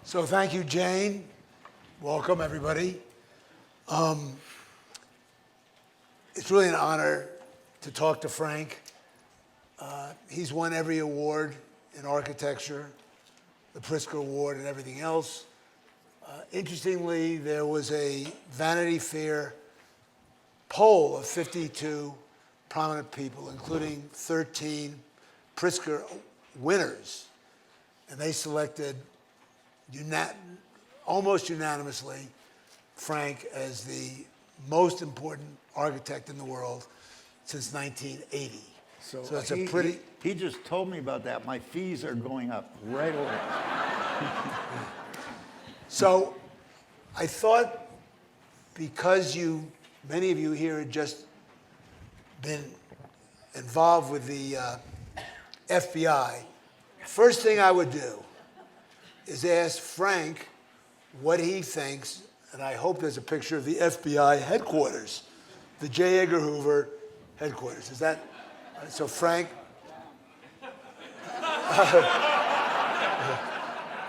So thank you, Jane. Welcome, everybody. It's really an honor to talk to Frank. He's won every award in architecture, the Pritzker Award and everything else. Interestingly, there was a Vanity Fair poll of 52 prominent people, including 13 Pritzker winners, and they selected almost unanimously Frank as the most important architect in the world since 1980. So it's a pretty... He just told me about that. My fees are going up right away. So I thought because many of you here had just been involved with the FBI, first thing I would do is ask Frank what he thinks, and I hope there's a picture of the FBI headquarters, the J. Edgar Hoover headquarters. Is that, so Frank?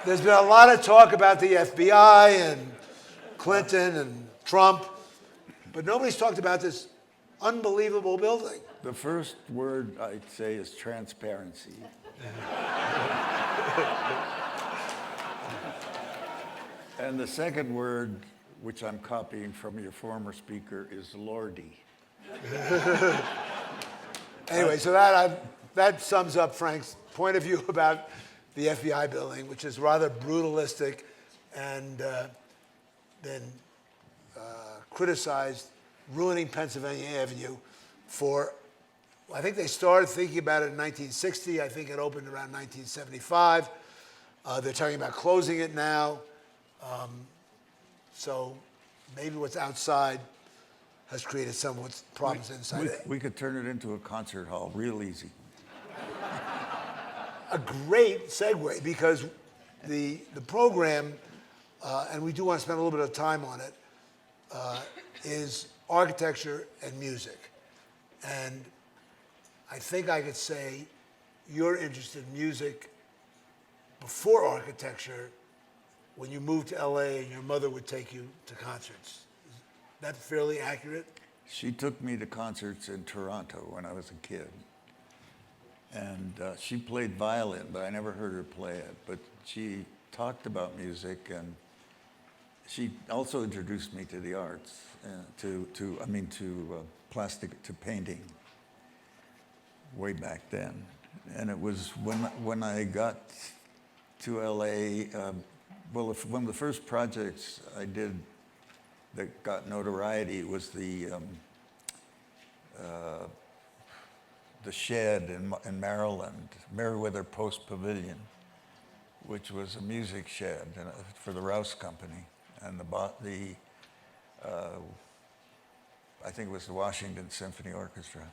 There's been a lot of talk about the FBI and Clinton and Trump, but nobody's talked about this unbelievable building. The first word I'd say is transparency. And the second word, which I'm copying from your former speaker, is lordy. Anyway, so that sums up Frank's point of view about the FBI building, which is rather brutalistic and been criticized, ruining Pennsylvania Avenue for, I think they started thinking about it in 1960. I think it opened around 1975. They're talking about closing it now. So maybe what's outside has created some problems inside it. We could turn it into a concert hall real easy. A great segue, because the program, and we do want to spend a little bit of time on it, is architecture and music. And I think I could say you're interested in music before architecture when you moved to LA and your mother would take you to concerts. Is that fairly accurate? She took me to concerts in Toronto when I was a kid. And she played violin, but I never heard her play it. But she talked about music, and she also introduced me to the arts, to painting way back then. And it was when I got to LA, one of the first projects I did that got notoriety was the shed in Maryland, Meriwether Post Pavilion, which was a music shed for the Rouse Company, and I think it was the Washington Symphony Orchestra.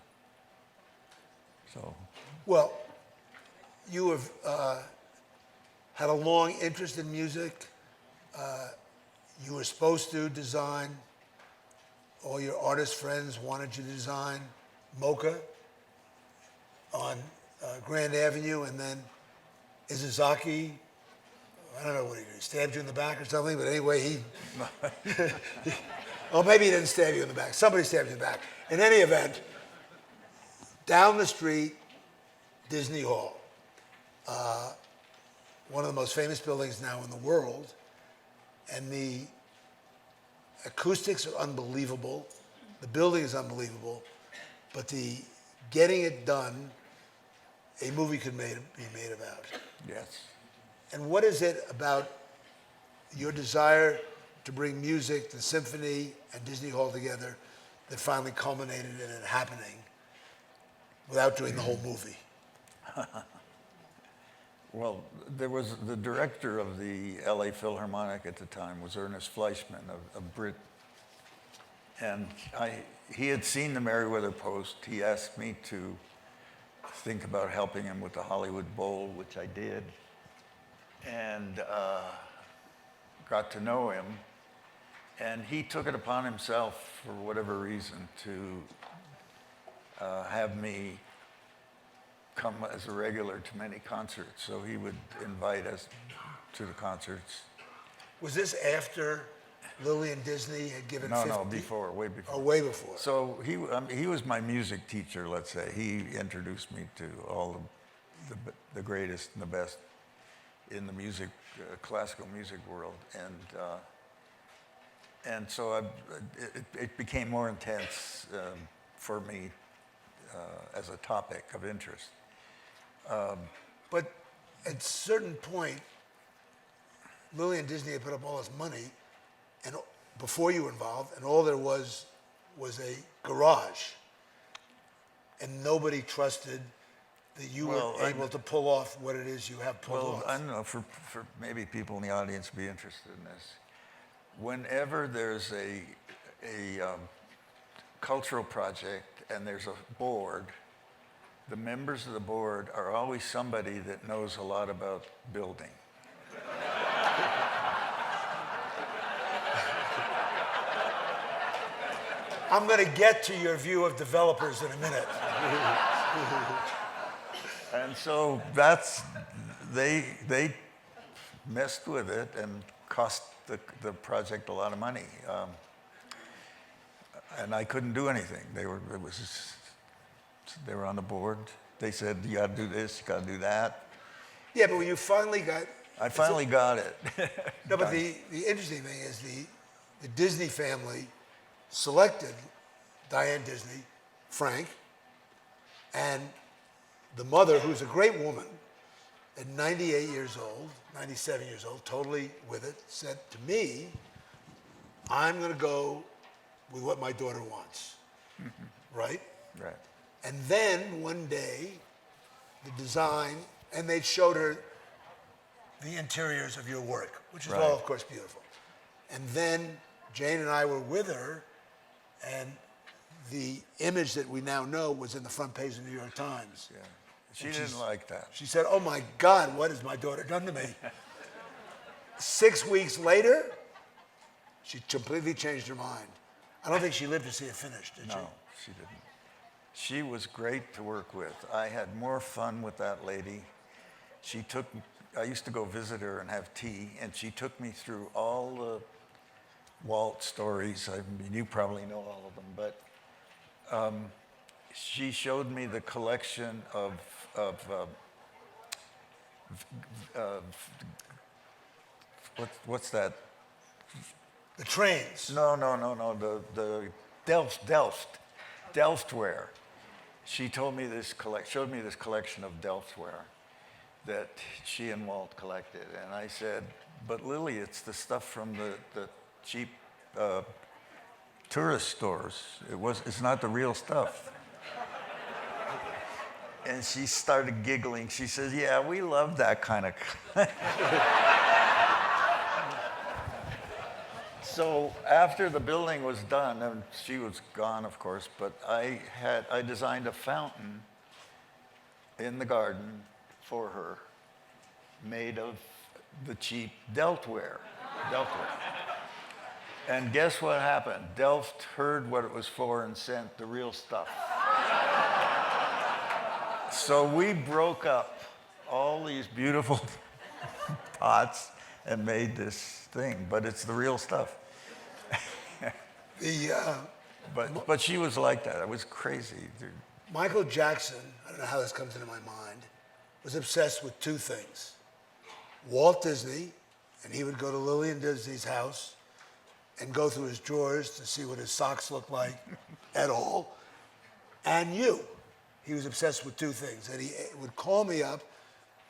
So, well, you have had a long interest in music. You were supposed to design. All your artist friends wanted you to design Mocha on Grand Avenue, and then Izazaki, I don't know what he did, stabbed you in the back or something, but anyway, oh, maybe he didn't stab you in the back. Somebody stabbed you in the back. In any event, down the street, Disney Hall, one of the most famous buildings now in the world, and the acoustics are unbelievable. The building is unbelievable, but the getting it done, a movie could be made about. yes. And what is it about your desire to bring music, the symphony, and Disney Hall together that finally culminated in it happening without doing the whole movie? Well, there was the director of the LA Philharmonic at the time was Ernest Fleischman, a Brit. And he had seen the Meriwether Post. He asked me to think about helping him with the Hollywood Bowl, which I did. And got to know him. And he took it upon himself, for whatever reason, to have me come as a regular to many concerts. So he would invite us to the concerts. Was this after Lillian Disney had given No, 50? no, before, way before. Oh, way before. So he was my music teacher, let's say. He introduced me to all the greatest and the best in the music, classical music world, and so it became more intense for me as a topic of interest. But at a certain point, Lillian Disney had put up all this money, and before you were involved, and all there was a garage, and nobody trusted that you were able to pull off what it is you have pulled off. I don't know, for maybe people in the audience be interested in this. Whenever there's a cultural project and there's a board, the members of the board are always somebody that knows a lot about building. I'm going to get to your view of developers in a minute. And so they messed with it and cost the project a lot of money. And I couldn't do anything. They were on the board. They said, you got to do this, you got to do that. Yeah, but when you finally got... I finally got it. No, but the interesting thing is the Disney family selected Diane Disney, Frank, and the mother, who's a great woman, at 98 years old, 97 years old, totally with it, said to me, I'm going to go with what my daughter wants, right? Right. And then one day, the design, and they showed her the interiors of your work, which is all, of course, beautiful. And then Jane and I were with her, and the image that we now know was in the front page of the New York Times. Yeah. She didn't like that. She said, oh my God, what has my daughter done to me? 6 weeks later, she completely changed her mind. I don't think she lived to see it finished, did she? No, she didn't. She was great to work with. I had more fun with that lady. I used to go visit her and have tea, and she took me through all the Walt stories. I mean, you probably know all of them, but she showed me the collection of what's that? The trains. No. The Delftware. She showed me this collection of Delftware that she and Walt collected, and I said, "But Lily, it's the stuff from the cheap tourist stores. It's not the real stuff." And she started giggling. She says, "Yeah, we love that kind of." So after the building was done, and she was gone, of course, but I designed a fountain in the garden for her, made of the cheap Delftware. And guess what happened? Delft heard what it was for and sent the real stuff. So we broke up all these beautiful pots and made this thing, but it's the real stuff. But she was like that. It was crazy, dude. Michael Jackson, I don't know how this comes into my mind, was obsessed with two things. Walt Disney, and he would go to Lillian Disney's house and go through his drawers to see what his socks looked like at all, and you. He was obsessed with two things, and he would call me up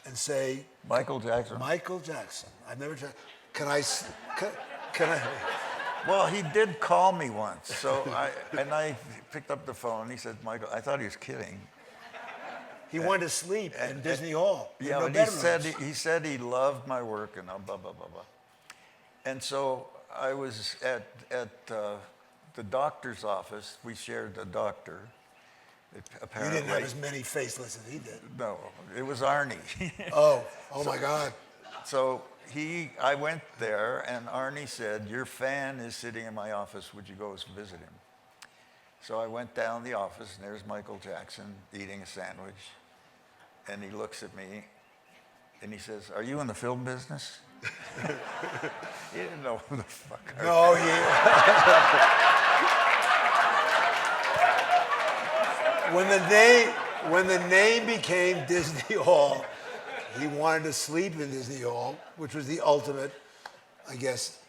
and say, Michael Jackson. Michael Jackson. I've never tried. Can I? Well, he did call me once, so I picked up the phone. And he said, "Michael," I thought he was kidding. He wanted to sleep in Disney Hall. Yeah, no but he said he loved my work and blah blah blah blah. And so I was at the doctor's office. We shared a doctor. You didn't have as many faceless as he did. No, it was Arnie. Oh my God. So I went there, and Arnie said, "Your fan is sitting in my office. Would you go visit him?" So I went down the office, and there's Michael Jackson eating a sandwich, and he looks at me, And he says, "Are you in the film business?" He didn't know who the fuck I was. No, when the name became Disney Hall, he wanted to sleep in Disney Hall, which was the ultimate, I guess,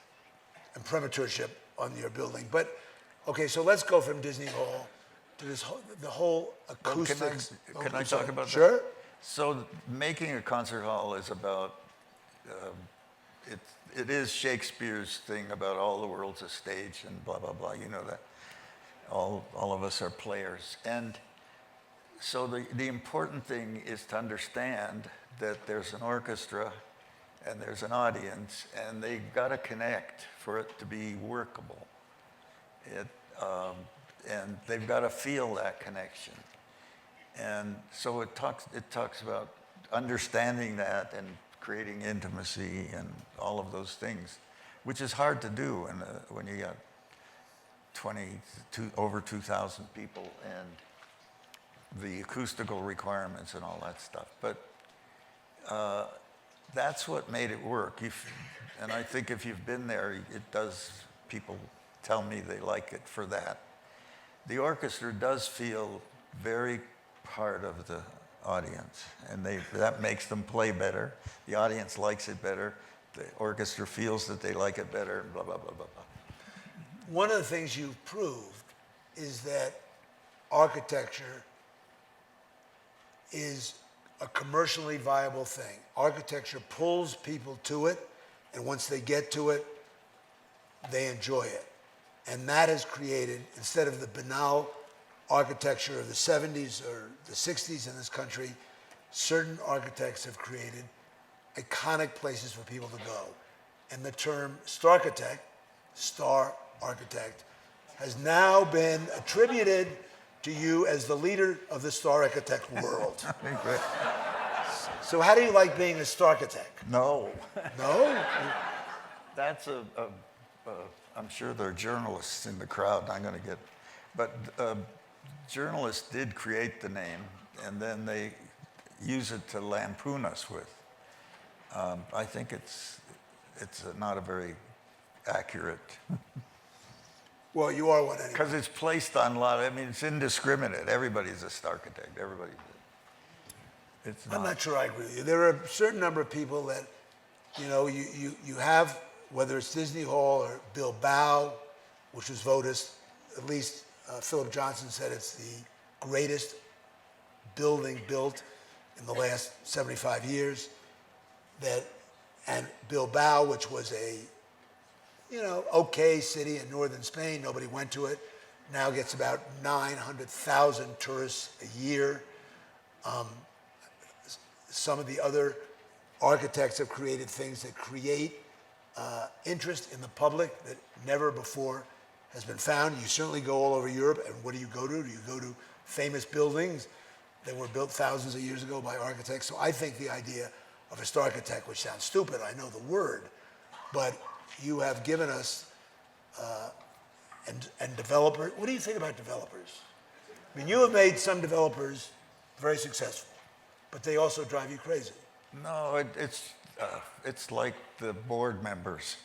imprimaturship on your building. But okay, so let's go from Disney Hall to the whole acoustics. Can I talk about that? Sure. So making a concert hall is about, it is Shakespeare's thing about all the world's a stage and blah, blah, blah. You know that. All of us are players. And so the important thing is to understand that there's an orchestra and there's an audience, and they've got to connect for it to be workable. And they've got to feel that connection. And so it talks about understanding that and creating intimacy and all of those things, which is hard to do when you got over 2,000 people and the acoustical requirements and all that stuff. But that's what made it work. And I think if you've been there, people tell me they like it for that. The orchestra does feel very part of the audience, and that makes them play better. The audience likes it better. The orchestra feels that they like it better, blah, blah, blah, blah, blah. One of the things you've proved is that architecture is a commercially viable thing. Architecture pulls people to it, and once they get to it, they enjoy it. And that has created, instead of the banal architecture of the 70s or the 60s in this country, certain architects have created iconic places for people to go. And the term starchitect, star architect, has now been attributed to you as the leader of the star architect world. So how do you like being a starchitect? No. No? That's I'm sure there are journalists in the crowd, I'm going to get, but journalists did create the name, and then they use it to lampoon us with. I think it's not a very accurate. Well, you are one anyway. Because it's placed on it's indiscriminate. Everybody's a starchitect. Everybody. It's not. I'm not sure I agree with you. There are a certain number of people that, you have, whether it's Disney Hall or Bilbao, which was voted, at least Philip Johnson said it's the greatest building built in the last 75 years. And Bilbao, which was a, okay city in northern Spain, nobody went to it, now gets about 900,000 tourists a year. Some of the other architects have created things that create interest in the public that never before has been found. You certainly go all over Europe, and what do you go to? Do you go to famous buildings that were built thousands of years ago by architects? So I think the idea of a starchitect, which sounds stupid, I know the word, but you have given us, and developers, what do you think about developers? I mean, you have made some developers very successful, but they also drive you crazy. No, it's like the board members.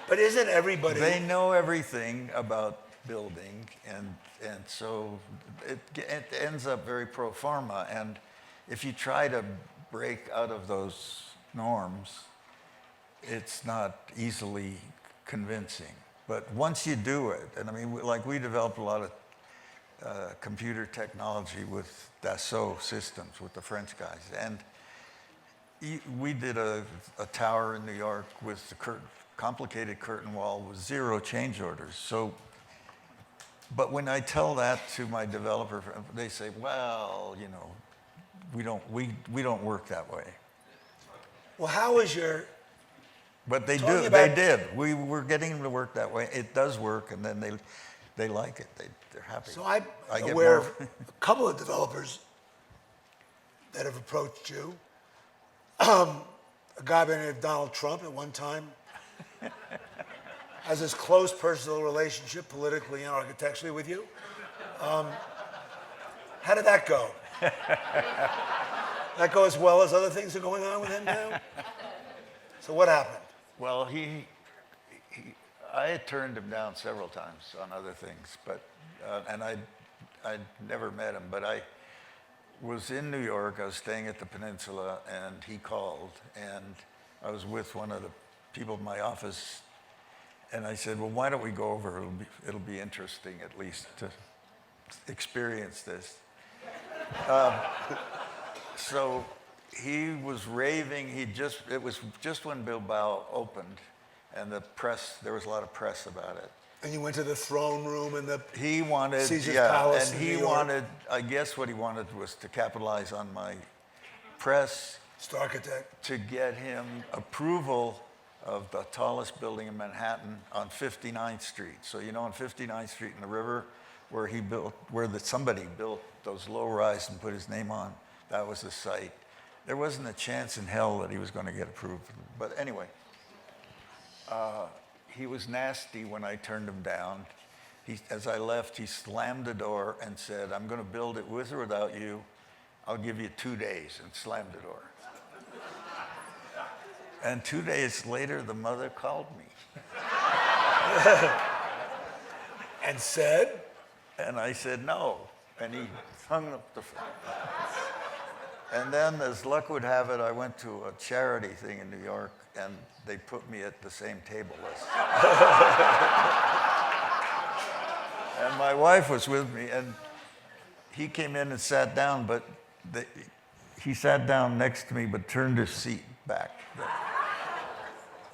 But isn't everybody? They know everything about building, and so it ends up very pro forma. And if you try to break out of those norms, it's not easily convincing. But once you do it, and we developed a lot of computer technology with Dassault systems with the French guys, and we did a tower in New York with the complicated curtain wall with 0 change orders. So, but when I tell that to my developer, they say, well, we don't work that way. Well, how is your? But they do. They did. We were getting them to work that way. It does work, and then they like it. They're happy. So I'm aware of a couple of developers that have approached you. A guy by the name of Donald Trump at one time has this close personal relationship politically and architecturally with you. How did that go? That go as well as other things are going on with him now? So what happened? Well, I had turned him down several times on other things, but and I'd never met him, but I was in New York. I was staying at the Peninsula, and he called, and I was with one of the people in my office, and I said, "Well, why don't we go over? It'll be interesting at least to experience this." So he was raving. It was just when Bilbao opened, and there was a lot of press about it. And you went to the throne room and the He wanted, Caesar's Palace and in he New York. wanted, I guess what he wanted was to capitalize on my press, Star Architect. to get him approval of the tallest building in Manhattan on 59th Street. So on 59th Street in the river, where somebody built those low-rise and put his name on, that was the site. There wasn't a chance in hell that he was going to get approved. But anyway, he was nasty when I turned him down. As I left, he slammed the door and said, "I'm going to build it with or without you. I'll give you 2 days," and slammed the door. And 2 days later, the mother called me. And said? And I said, "No." And he hung up the phone. And then, as luck would have it, I went to a charity thing in New York, and they put me at the same table as. And my wife was with me, and he came in and sat down, but he sat down next to me, but turned his seat back.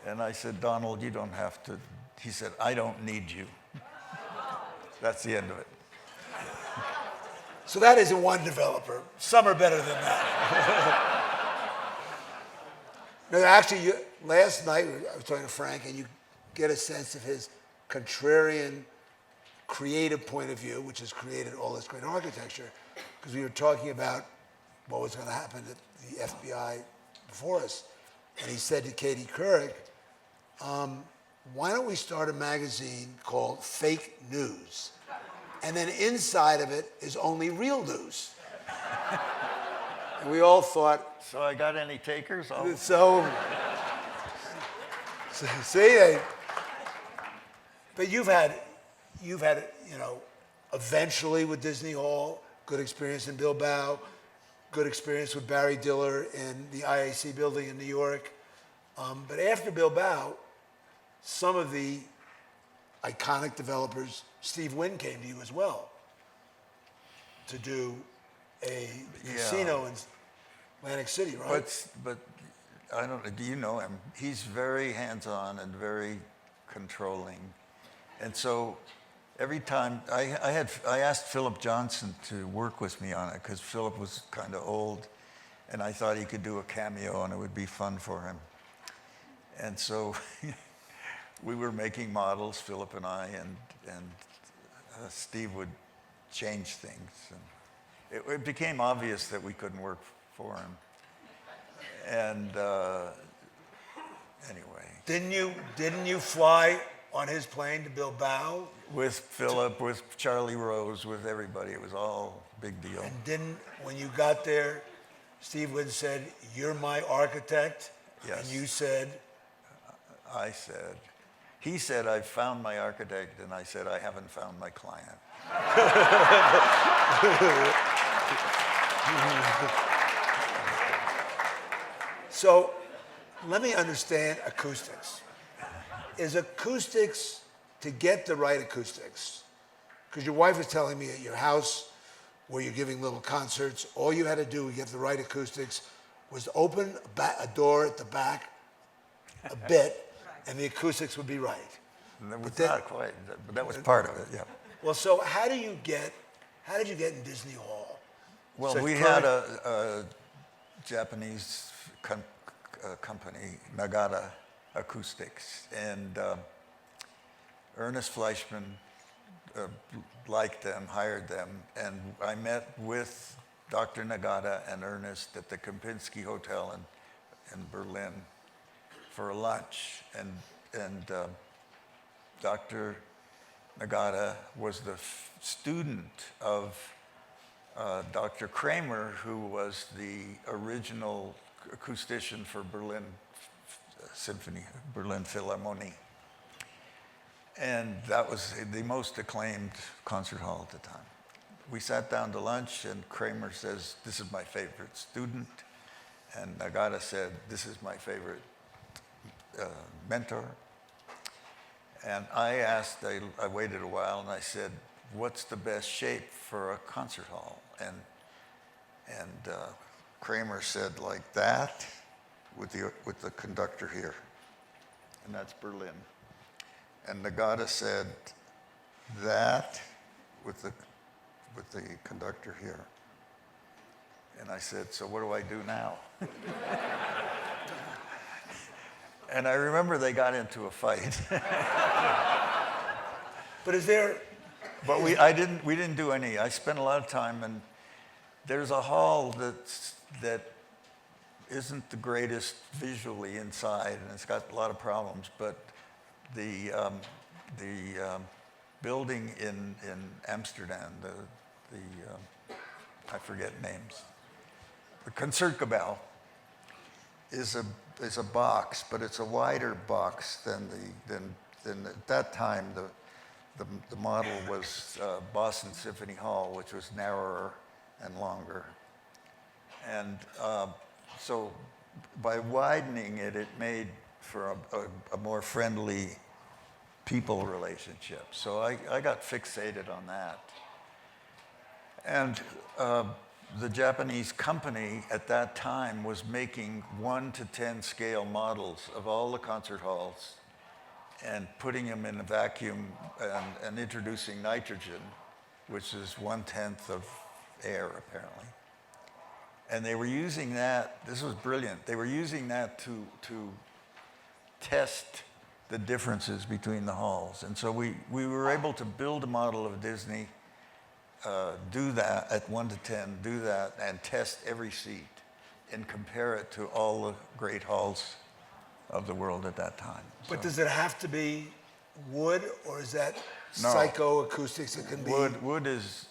And I said, "Donald, you don't have to." He said, "I don't need you." That's the end of it. So that isn't one developer. Some are better than that. No, actually, last night I was talking to Frank, and you get a sense of his contrarian, creative point of view, which has created all this great architecture, because we were talking about what was going to happen at the FBI before us. And he said to Katie Couric, "Why don't we start a magazine called Fake News? And then inside of it is only real news." And we all thought, So I got any takers? see, but you've had, eventually with Disney Hall, good experience in Bilbao, good experience with Barry Diller in the IAC building in New York. But after Bilbao, some of the iconic developers, Steve Wynn came to you as well to do a casino in Atlantic City, right? But I don't know. Do you know him? He's very hands-on and very controlling, and so every time I asked Philip Johnson to work with me on it because Philip was kind of old, and I thought he could do a cameo and it would be fun for him, and so. We were making models, Philip and I, and Steve would change things. And it became obvious that we couldn't work for him. And anyway. Didn't you fly on his plane to Bilbao? With Philip, with Charlie Rose, with everybody. It was all a big deal. And when you got there, Steve Wynn said, "You're my architect"? Yes. And you said? I said. He said, "I've found my architect," and I said, "I haven't found my client." So let me understand acoustics. Is acoustics, to get the right acoustics, because your wife was telling me at your house where you're giving little concerts, all you had to do to get the right acoustics was open a door at the back a bit, and the acoustics would be right. And that was not quite, but that was part of it, yeah. Well, so how did you get in Disney Hall? Well, So we had a Japanese company, Nagata Acoustics, and Ernest Fleischman liked them, hired them, and I met with Dr. Nagata and Ernest at the Kempinski Hotel in Berlin for a lunch, and Dr. Nagata was the student of Dr. Kramer, who was the original acoustician for Berlin Symphony, Berlin Philharmonie. And that was the most acclaimed concert hall at the time. We sat down to lunch, and Kramer says, "This is my favorite student." And Nagata said, "This is my favorite mentor." And I asked, I waited a while, and I said, "What's the best shape for a concert hall?" And Kramer said, "Like that, with the conductor here." And that's Berlin. And Nagata said, "That, with the conductor here." And I said, "So what do I do now?" And I remember they got into a fight. But is there, But we didn't do any. I spent a lot of time, and there's a hall that isn't the greatest visually inside, and it's got a lot of problems. But the building in Amsterdam, I forget names. The Concertgebouw is a box, but it's a wider box than at that time the model was Boston Symphony Hall, which was narrower and longer. And so by widening it, it made for a more friendly people relationship. So I got fixated on that. And the Japanese company at that time was making 1 to 10 scale models of all the concert halls and putting them in a vacuum and introducing nitrogen, which is 1/10 of air, apparently. And they were using that, this was brilliant, they were using that to test the differences between the halls. And so we were able to build a model of Disney, do that at 1 to 10, do that, and test every seat and compare it to all the great halls of the world at that time. but does it have to be wood, or is that No. psychoacoustics? It can be Wood is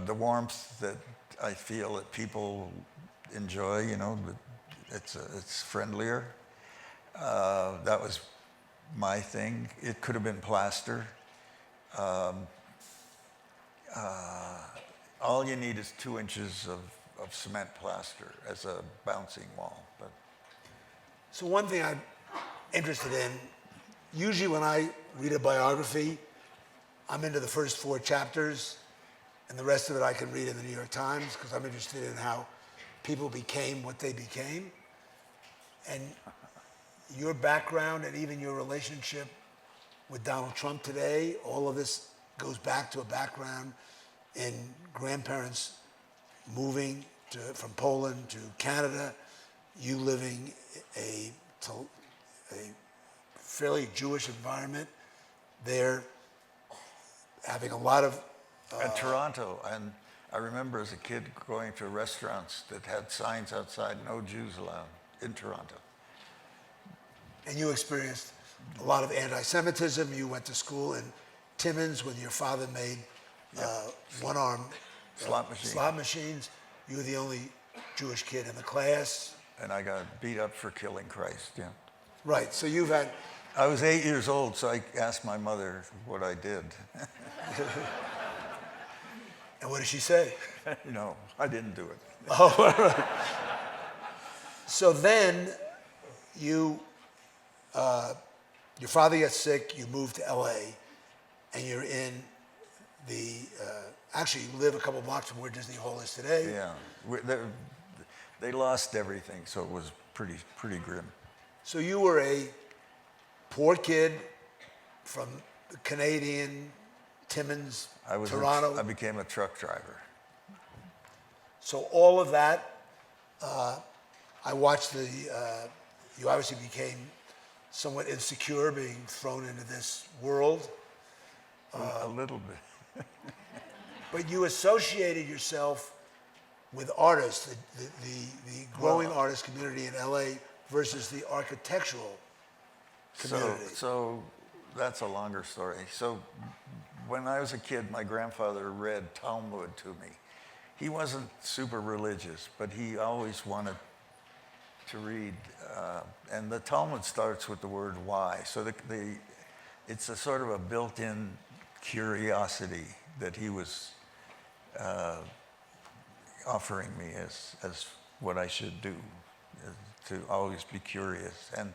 the warmth that I feel that people enjoy. You know, it's friendlier. That was my thing. It could have been plaster. All you need is 2 inches of cement plaster as a bouncing wall. But So one thing I'm interested in, usually when I read a biography, I'm into the first 4 chapters, and the rest of it I can read in the New York Times, because I'm interested in how people became what they became. And your background and even your relationship with Donald Trump today, all of this goes back to a background in grandparents moving from Poland to Canada, you living a fairly Jewish environment there, having a lot of... and Toronto, and I remember as a kid going to restaurants that had signs outside, "No Jews allowed," in Toronto. And you experienced a lot of anti-Semitism. You went to school in Timmins when your father made one-arm Slot machines. You were the only Jewish kid in the class. And I got beat up for killing Christ, yeah. Right, so you've had... I was 8 years old, so I asked my mother what I did. And what did she say? No, I didn't do it. Oh, all right. So then your father gets sick, you move to LA, and you're in actually you live a couple blocks from where Disney Hall is today. Yeah, they lost everything, so it was pretty grim. So you were a poor kid from the Canadian Timmins, Toronto. I became a truck driver. So all of that, I watched you obviously became somewhat insecure being thrown into this world. A little bit. But you associated yourself with artists, the growing artist community in LA versus the architectural community. So that's a longer story. So when I was a kid, my grandfather read Talmud to me. he wasn't super religious, but he always wanted to read. And the Talmud starts with the word why. So it's a sort of a built-in curiosity that he was offering me as what I should do, to always be curious. And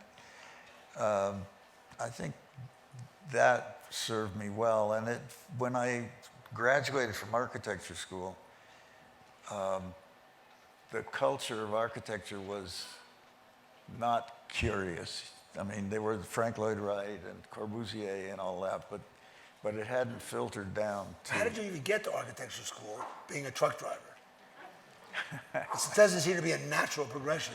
I think that served me well. And when I graduated from architecture school, the culture of architecture was not curious. I mean, they were Frank Lloyd Wright and Corbusier and all that, but it hadn't filtered down to... How did you even get to architecture school, being a truck driver? It doesn't seem to be a natural progression.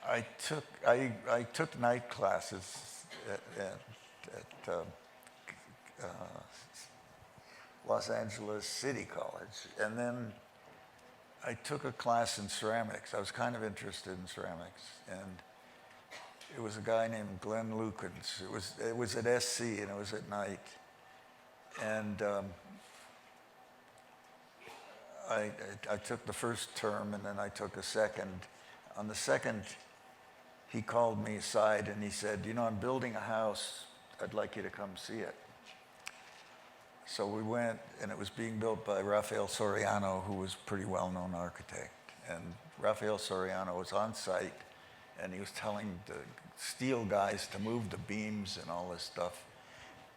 I took night classes at Los Angeles City College, and then I took a class in ceramics. I was kind of interested in ceramics, and it was a guy named Glenn Lukens. It was at SC, and it was at night, and I took the first term, and then I took a second. On the second, he called me aside and he said, "You know, I'm building a house. I'd like you to come see it." So we went, and it was being built by Rafael Soriano, who was a pretty well-known architect. And Rafael Soriano was on site, and he was telling the steel guys to move the beams and all this stuff.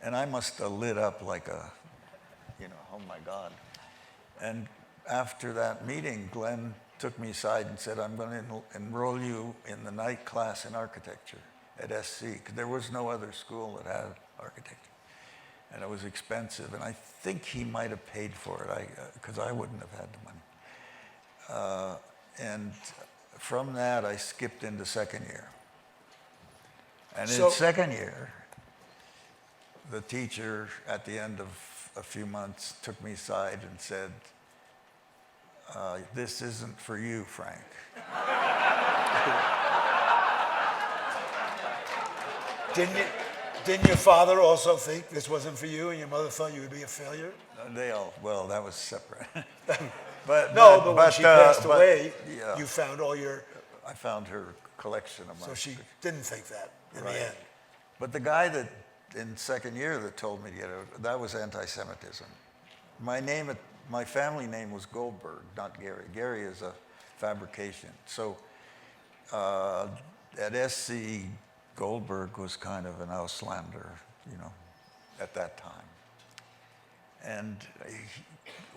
And I must have lit up like oh my God. And after that meeting, Glenn took me aside and said, "I'm going to enroll you in the night class in architecture at SC," because there was no other school that had architecture. And it was expensive, and I think he might have paid for it, because I wouldn't have had the money. And from that, I skipped into second year. And in second year, the teacher, at the end of a few months, took me aside and said, "This isn't for you, Frank." Didn't your father also think this wasn't for you, and your mother thought you would be a failure? Well, that was separate. But when she passed away, yeah, you found all your... I found her collection of my... So she didn't think that in the end. But the guy that in second year that told me to get out, that was anti-Semitism. My family name was Goldberg, not Gehry. Gehry is a fabrication. So at SC, Goldberg was kind of an Auslander, at that time. And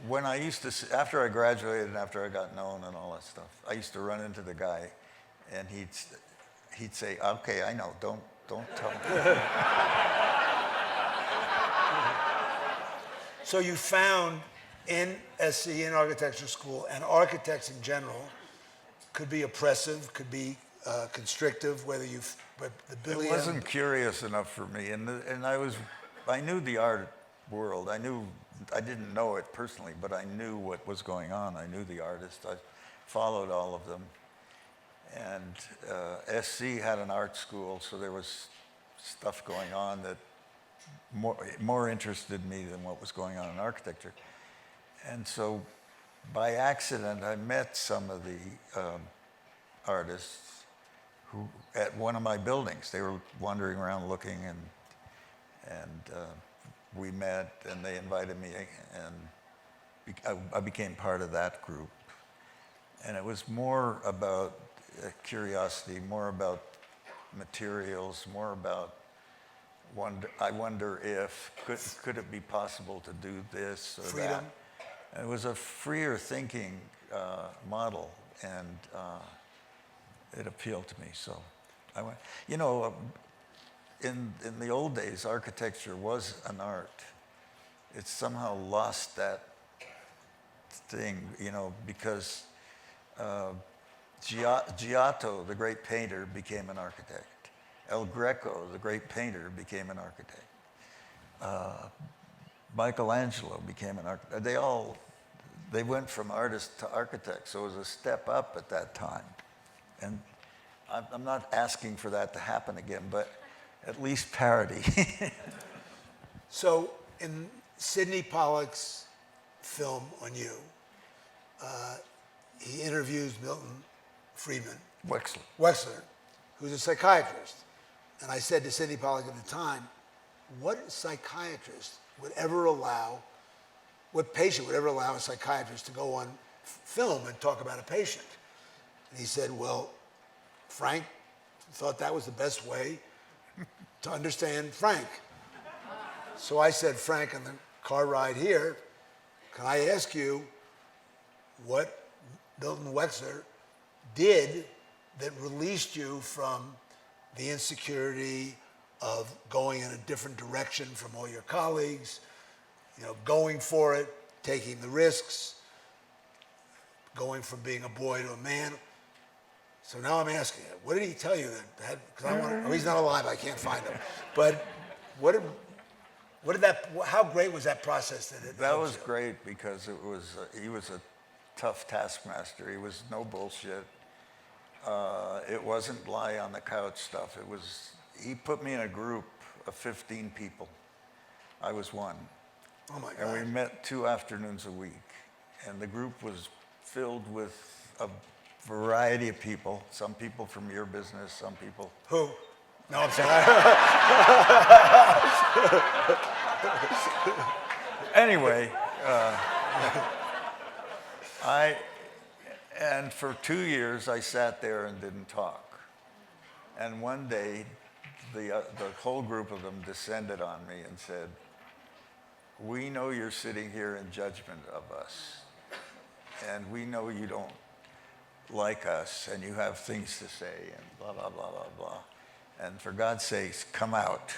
when I used to, after I graduated and after I got known and all that stuff, I used to run into the guy, and he'd say, "Okay, I know, don't tell me." So you found in SC, in architecture school, and architects in general could be oppressive, could be constrictive, but the billion... It wasn't curious enough for me, and I knew the art world. I didn't know it personally, but I knew what was going on. I knew the artists. I followed all of them, and SC had an art school, so there was stuff going on that more interested me than what was going on in architecture. And so, by accident, I met some of the artists who, at one of my buildings, they were wandering around looking, and we met, and they invited me, and I became part of that group. And it was more about curiosity, more about materials, more about I wonder if could it be possible to do this or freedom. That. And it was a freer thinking model, and it appealed to me. So I went. In the old days, architecture was an art. It's somehow lost that thing, because Giotto, the great painter, became an architect. El Greco, the great painter, became an architect. Michelangelo became an architect. They went from artist to architect, so it was a step up at that time. And I'm not asking for that to happen again, but at least parity. So in Sidney Pollack's film on you, he interviews Milton Friedman, Wexler, who's a psychiatrist. And I said to Sidney Pollack at the time, what psychiatrist would ever allow, what patient would ever allow a psychiatrist to go on film and talk about a patient? And he said, well, Frank thought that was the best way to understand Frank. So I said, Frank, on the car ride here, can I ask you what Milton Wexler did that released you from the insecurity of going in a different direction from all your colleagues, going for it, taking the risks, going from being a boy to a man. So now I'm asking you, what did he tell you that? Because I want to, he's not alive, I can't find him. But how great was that process? That was great because he was a tough taskmaster. He was no bullshit. It wasn't lie on the couch stuff. He put me in a group of 15 people. I was one. Oh my God. And we met 2 afternoons a week. And the group was filled with a variety of people. Some people from your business, some people. Who? No, I'm sorry. Anyway, and for 2 years I sat there and didn't talk. And one day, the whole group of them descended on me and said, we know you're sitting here in judgment of us, and we know you don't like us, and you have things to say, and blah, blah, blah, blah, blah. And for God's sakes, come out.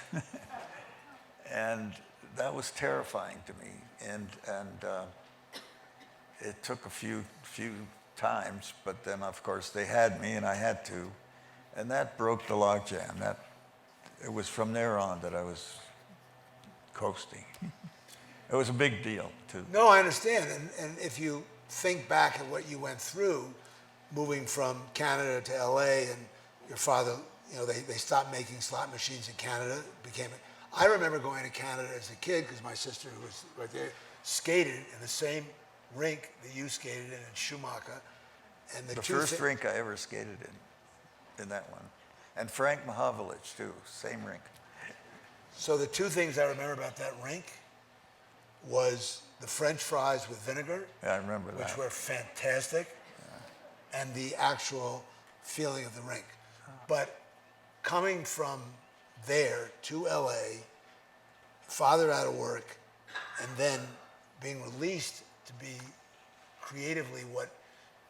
And that was terrifying to me. And it took a few times, but then of course they had me and I had to. And that broke the logjam. It was from there on that I was coasting. It was a big deal too. No, I understand. And if you think back at what you went through, moving from Canada to LA, and your father, they stopped making slot machines in Canada. I remember going to Canada as a kid because my sister, who was right there, skated in the same rink that you skated in Schumacher. And the first rink I ever skated in that one. And Frank Mahavlich too, same rink. So the 2 things I remember about that rink was the French fries with vinegar. Yeah, I remember that. Which were fantastic. Yeah. And the actual feeling of the rink. But coming from there to LA, father out of work, and then being released to be creatively what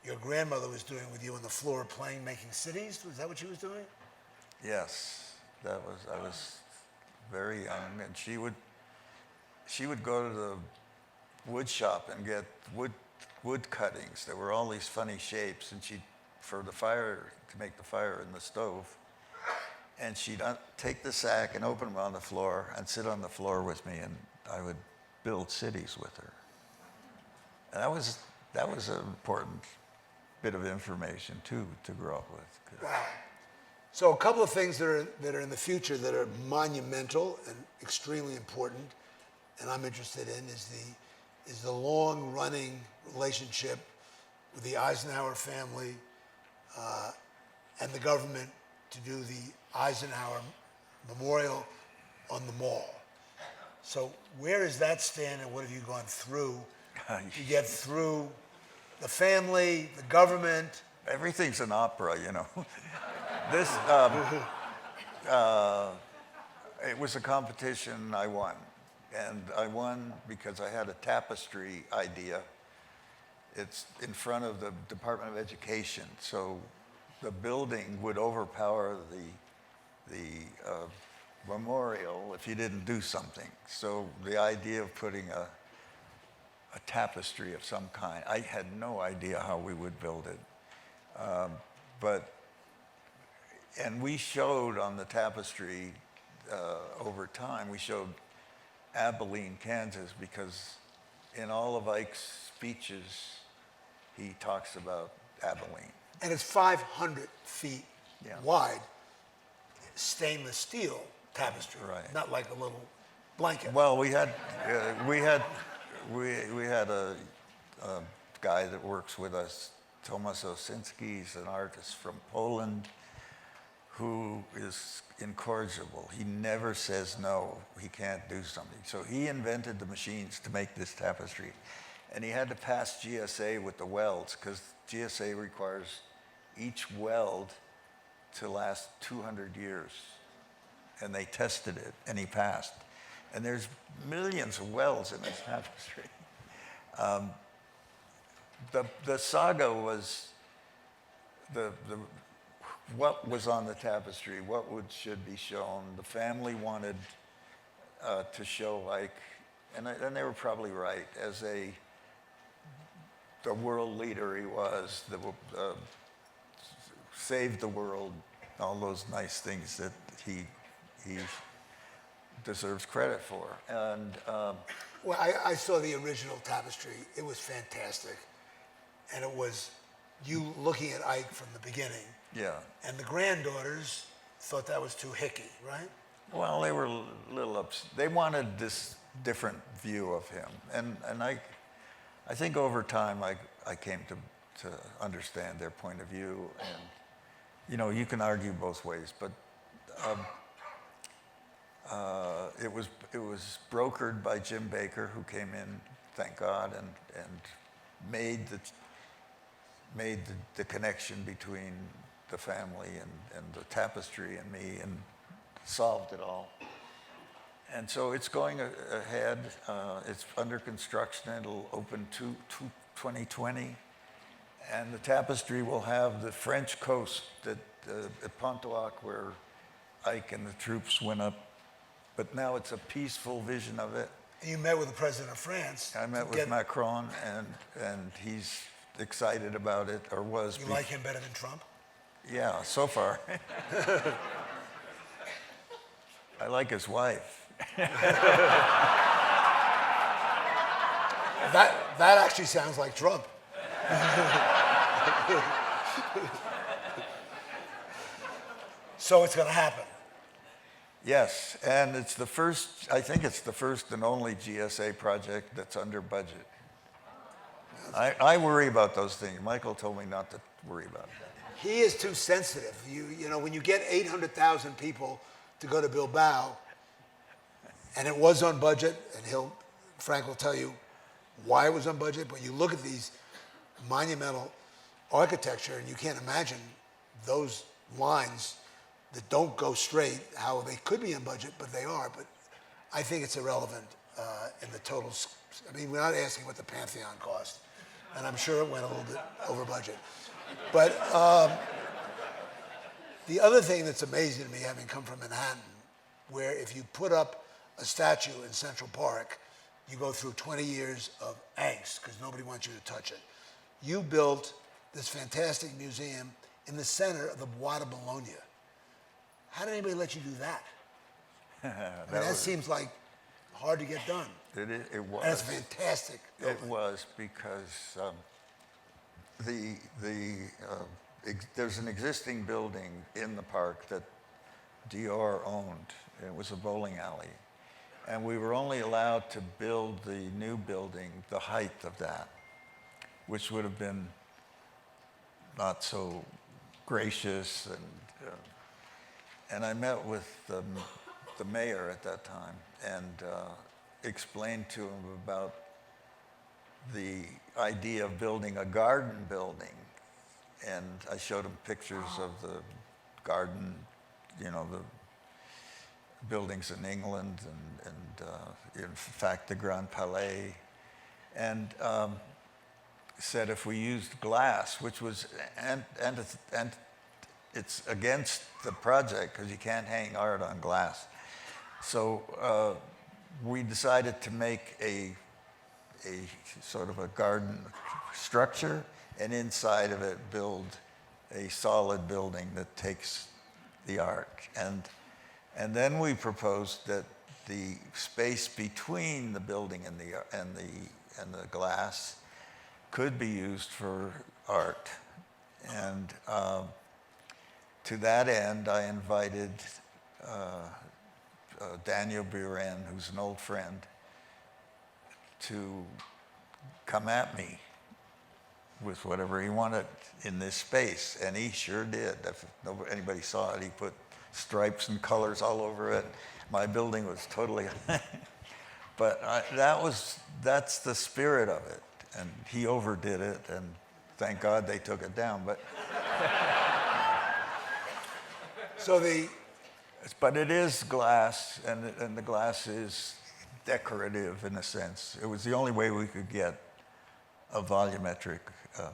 your grandmother was doing with you on the floor playing, making cities. Was that what she was doing? Yes, I was very young, and she would go to the wood shop and get wood cuttings. There were all these funny shapes, and for the fire, to make the fire in the stove, and she'd take the sack and open them on the floor and sit on the floor with me, and I would build cities with her. And that was an important bit of information too to grow up with. Wow. So a couple of things that are in the future that are monumental and extremely important, and I'm interested in, is the long-running relationship with the Eisenhower family and the government to do the Eisenhower Memorial on the Mall. So where does that stand, and what have you gone through to get through the family, the government? Everything's an opera, This, it was a competition I won. And I won because I had a tapestry idea. It's in front of the Department of Education. So the building would overpower the memorial if you didn't do something. So the idea of putting a tapestry of some kind, I had no idea how we would build it. And we showed on the tapestry over time, we showed Abilene, Kansas, because in all of Ike's speeches, he talks about Abilene. And it's 500 feet wide, stainless steel tapestry, Right. not like a little blanket. Well, we had a guy that works with us, Tomasz Osinski. He's an artist from Poland who is incorrigible. He never says no, he can't do something. So he invented the machines to make this tapestry. And he had to pass GSA with the welds, because GSA requires each weld to last 200 years. And they tested it, and he passed. And there's millions of welds in this tapestry. The saga was what was on the tapestry, what should be shown. The family wanted to show, like, and they were probably right, as the world leader he was, saved the world, all those nice things that he deserves credit for. And Well, I saw the original tapestry. It was fantastic. And it was you looking at Ike from the beginning. yeah, And the granddaughters thought that was too hicky, right? well, they were a little upset. They wanted this different view of him, and I think over time I came to understand their point of view, and you know, you can argue both ways, but it was brokered by Jim Baker, who came in, thank God, and made the connection between the family and the tapestry and me, and solved it all. And so it's going ahead. It's under construction. It'll open 2020. And the tapestry will have the French coast at Pontoise, where Ike and the troops went up. But now it's a peaceful vision of it. And you met with the president of France. I met with Macron, and he's excited about it, or was. You like him better than Trump? Yeah, so far. I like his wife. That actually sounds like Trump. So it's going to happen. Yes, and it's the first, I think it's the first and only GSA project that's under budget. I worry about those things. Michael told me not to worry about it. He is too sensitive. You know, when you get 800,000 people to go to Bilbao, and it was on budget, and Frank will tell you why it was on budget, but you look at these monumental architecture, and you can't imagine those lines that don't go straight, how they could be on budget, but they are. But I think it's irrelevant in the total. I mean, we're not asking what the Pantheon cost, and I'm sure it went a little bit over budget. But the other thing that's amazing to me, having come from Manhattan, where if you put up a statue in Central Park, you go through 20 years of angst because nobody wants you to touch it. You built this fantastic museum in the center of the Bois de Boulogne. How did anybody let you do that? That seems like hard to get done. It was. And it's fantastic. It was because there's an existing building in the park that Dior owned. It was a bowling alley. And we were only allowed to build the new building, the height of that, which would have been not so gracious. And I met with the mayor at that time and explained to him about the idea of building a garden building. And I showed him pictures of the garden, you know, the buildings in England and in fact the Grand Palais, and said if we used glass, which was and it's against the project because you can't hang art on glass. So we decided to make a sort of a garden structure, and inside of it build a solid building that takes the art. And then we proposed that the space between the building and the glass could be used for art. And to that end, I invited Daniel Buren, who's an old friend, to come at me with whatever he wanted in this space, and he sure did. If anybody saw it, he put stripes and colors all over it. My building was totally, but that's the spirit of it, and he overdid it, and thank God they took it down. But it is glass, and the glass is decorative in a sense. It was the only way we could get a volumetric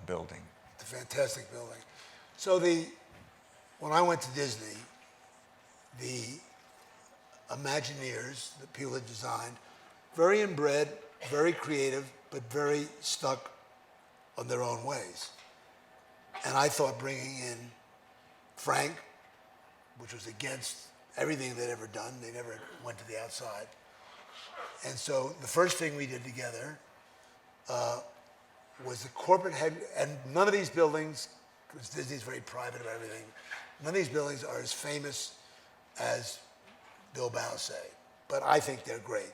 building. It's a fantastic building. So when I went to Disney, the Imagineers, the people that designed, very inbred, very creative, but very stuck on their own ways. And I thought bringing in Frank, which was against everything they'd ever done, they never went to the outside. And so the first thing we did together was the corporate head, and none of these buildings, because Disney's very private about everything, none of these buildings are as famous as Bilbao say, but I think they're great.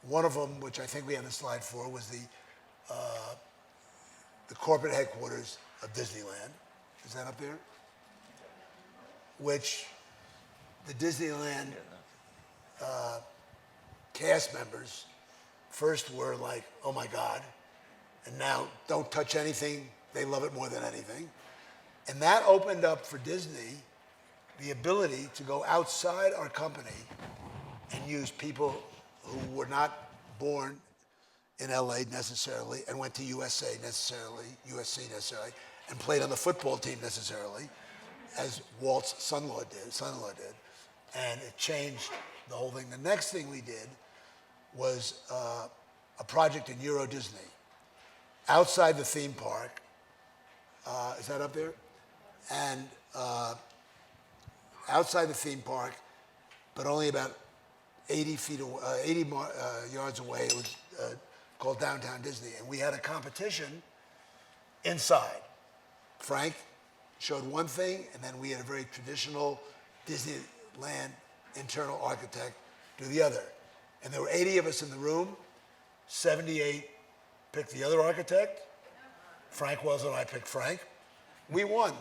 One of them, which I think we have a slide for, was the corporate headquarters of Disneyland. Is that up there? Which the Disneyland cast members first were like, oh my God, and now don't touch anything. They love it more than anything. And that opened up for Disney the ability to go outside our company and use people who were not born in LA necessarily and went to USC necessarily, and played on the football team necessarily, as Walt's son-in-law did. And it changed the whole thing. The next thing we did was a project in Euro Disney, outside the theme park. Is that up there? And outside the theme park, but only about 80 yards away. It was called Downtown Disney. And we had a competition inside. Frank showed one thing, and then we had a very traditional Disneyland internal architect do the other. And there were 80 of us in the room. 78 picked the other architect. Frank was, and I picked Frank. We won.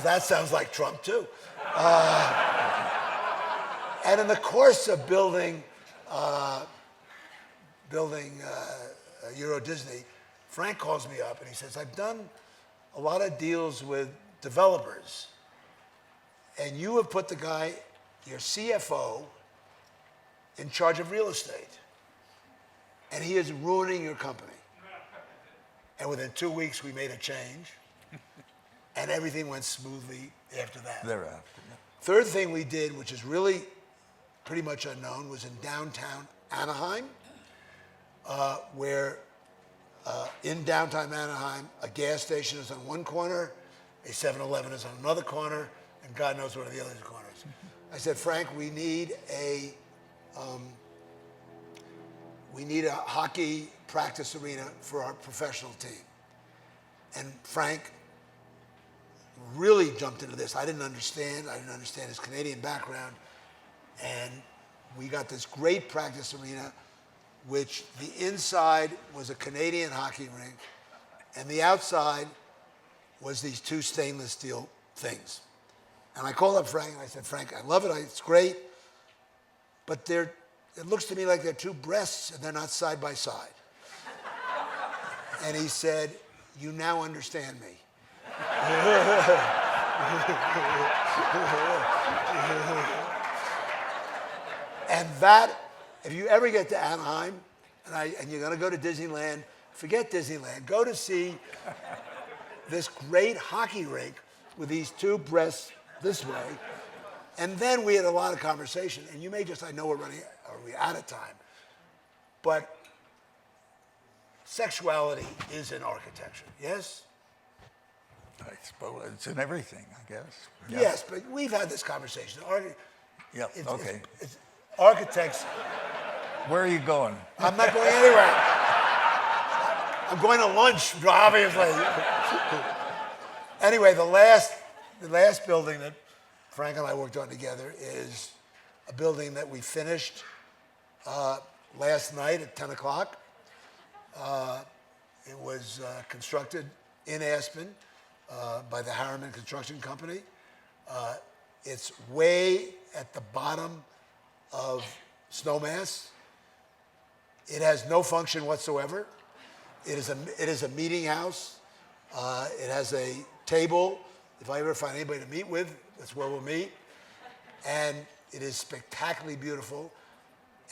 That sounds like Trump too. And in the course of building Euro Disney, Frank calls me up and he says, I've done a lot of deals with developers, and you have put the guy, your CFO, in charge of real estate, and he is ruining your company. And within 2 weeks, we made a change, and everything went smoothly after that. Thereafter. Yeah. Third thing we did, which is really pretty much unknown, was in downtown Anaheim, where in downtown Anaheim, a gas station is on one corner, a 7-Eleven is on another corner, and God knows what are the other corners. I said, Frank, we need a hockey practice arena for our professional team. And Frank really jumped into this. I didn't understand his Canadian background. And we got this great practice arena, which the inside was a Canadian hockey rink, and the outside was these two stainless steel things. And I called up Frank, and I said, Frank, I love it, it's great, but it looks to me like they're two breasts, and they're not side by side. And he said, you now understand me. And that, if you ever get to Anaheim, and you're going to go to Disneyland, forget Disneyland. Go to see this great hockey rink with these two breasts this way. And then we had a lot of conversation. And you may just, I know we're out of time. But sexuality is in architecture, yes? I suppose it's in everything, I guess. Yeah. Yes, but we've had this conversation. Yeah, okay. Architects. Where are you going? I'm not going anywhere. I'm going to lunch, obviously. Anyway, the last building that Frank and I worked on together is a building that we finished last night at 10 o'clock. It was constructed in Aspen by the Harriman Construction Company. It's way at the bottom of Snowmass. It has no function whatsoever. It is a meeting house. It has a table. If I ever find anybody to meet with, that's where we'll meet. And it is spectacularly beautiful.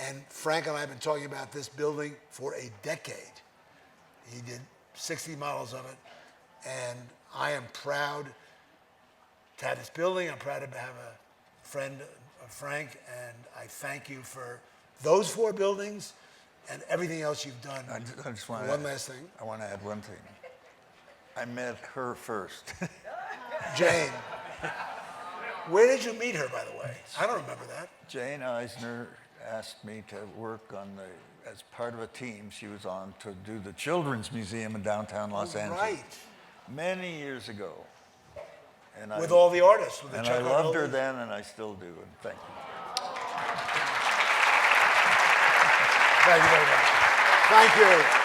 And Frank and I have been talking about this building for a decade. He did 60 models of it. And I am proud to have this building. I'm proud to have a friend of Frank. And I thank you for those 4 buildings and everything else you've done. I just want One last thing. I want to add one thing. I met her first. Jane. Where did you meet her, by the way? I don't remember that. Jane Eisner asked me to work on as part of a team she was on to do the Children's Museum in downtown Los Angeles. Right. Many years ago. And With all the artists. With the and I Chuck loved her Arnold. then, and I still do. And thank you. Thank you very much. Thank you.